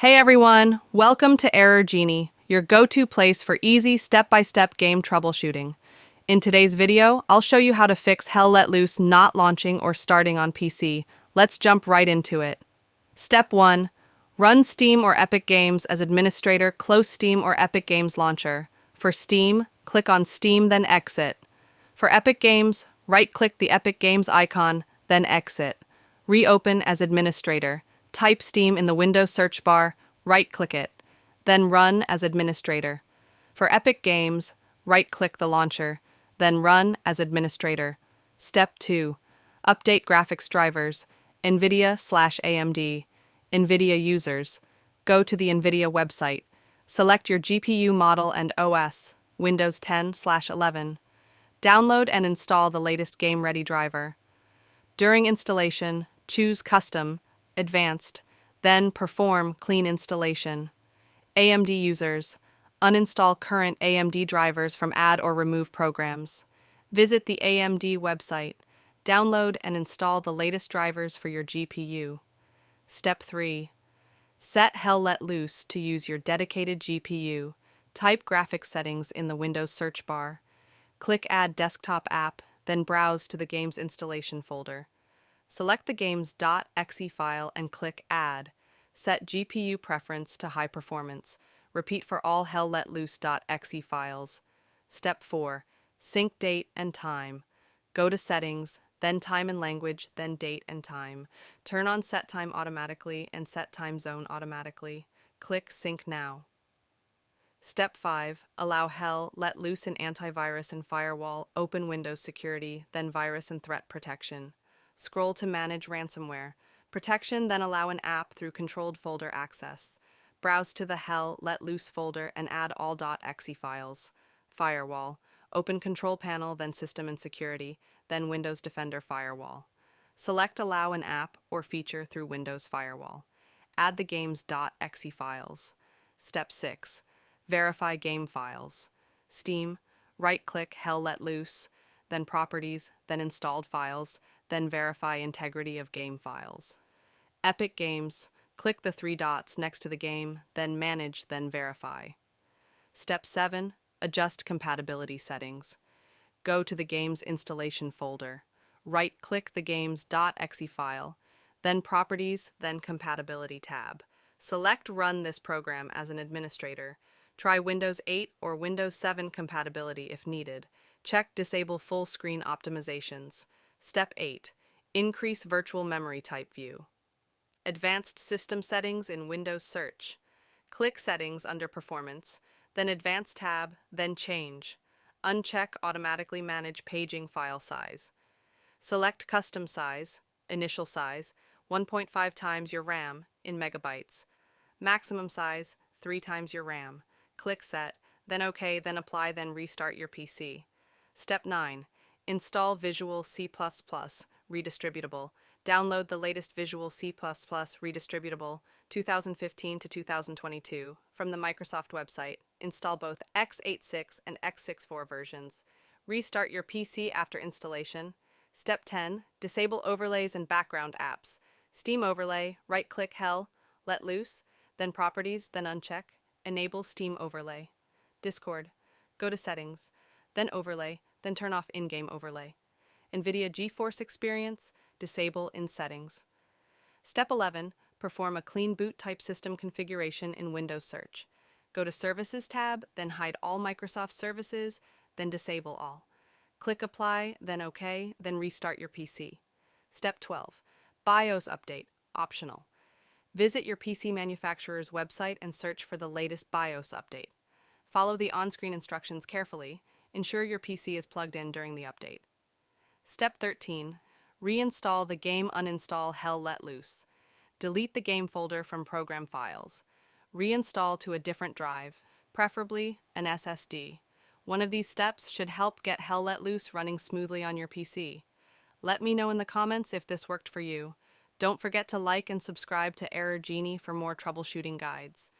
Hey everyone, welcome to Error Genie, your go-to place for easy step-by-step game troubleshooting. In today's video, I'll show you how to fix Hell Let Loose not launching or starting on PC. Let's jump right into it. Step 1. Run Steam or Epic Games as administrator. Close Steam or Epic Games launcher. For Steam, click on Steam, then exit. For Epic Games, right-click the Epic Games icon, then exit. Reopen as administrator. Type Steam in the Windows search bar, right-click it, then Run as administrator. For Epic Games, right-click the launcher, then Run as administrator. Step 2. Update graphics drivers, NVIDIA/AMD, NVIDIA Users. Go to the NVIDIA website. Select your GPU model and OS, Windows 10/11. Download and install the latest game-ready driver. During installation, choose Custom, Advanced, then perform clean installation. AMD Users. Uninstall current AMD drivers from add or remove programs. Visit the AMD website. Download and install the latest drivers for your GPU. Step 3. Set Hell Let Loose to use your dedicated GPU. Type graphics settings in the Windows search bar. Click Add Desktop App, then browse to the game's installation folder. Select the game's .exe file and click Add. Set GPU preference to high performance. Repeat for all Hell Let Loose.exe files. Step 4. Sync date and time. Go to Settings, then Time and Language, then Date and Time. Turn on Set Time automatically and Set Time Zone automatically. Click Sync Now. Step 5. Allow Hell Let Loose in antivirus and firewall. Open Windows Security, then Virus and Threat Protection. Scroll to Manage Ransomware. Protection, then allow an app through controlled folder access. Browse to the Hell Let Loose folder and add all .exe files. Firewall. Open Control Panel, then System and Security, then Windows Defender Firewall. Select Allow an app or feature through Windows Firewall. Add the game's .exe files. Step 6. Verify game files. Steam. Right-click Hell Let Loose, then Properties, then Installed Files, then verify integrity of game files. Epic Games. Click the three dots next to the game, then Manage, then Verify. Step 7. Adjust compatibility settings. Go to the game's installation folder. Right-click the game's .exe file, then Properties, then Compatibility tab. Select Run this program as an administrator. Try Windows 8 or Windows 7 compatibility if needed. Check Disable Full Screen Optimizations. Step 8. Increase Virtual Memory Type View. Advanced System Settings in Windows Search. Click Settings under Performance, then Advanced tab, then Change. Uncheck Automatically Manage Paging File Size. Select Custom Size, Initial Size, 1.5 times your RAM in megabytes. Maximum Size, 3 times your RAM. Click Set, then OK, then Apply, then restart your PC. Step 9. Install Visual C++ Redistributable. Download the latest Visual C++ Redistributable 2015 to 2022 from the Microsoft website. Install both x86 and x64 versions. Restart your PC after installation. Step 10. Disable overlays and background apps. Steam overlay, right-click Hell, Let Loose, then Properties, then uncheck. Enable Steam overlay. Discord. Go to Settings, then Overlay, then turn off in-game overlay. NVIDIA GeForce Experience, disable in Settings. Step 11. Perform a clean boot type system configuration in Windows Search. Go to Services tab, then hide all Microsoft services, then disable all. Click Apply, then OK, then restart your PC. Step 12. BIOS update, optional. Visit your PC manufacturer's website and search for the latest BIOS update. Follow the on-screen instructions carefully. Ensure your PC is plugged in during the update. Step 13. Reinstall the game. Uninstall Hell Let Loose. Delete the game folder from program files. Reinstall to a different drive, preferably an SSD. One of these steps should help get Hell Let Loose running smoothly on your PC. Let me know in the comments if this worked for you. Don't forget to like and subscribe to Error Genie for more troubleshooting guides.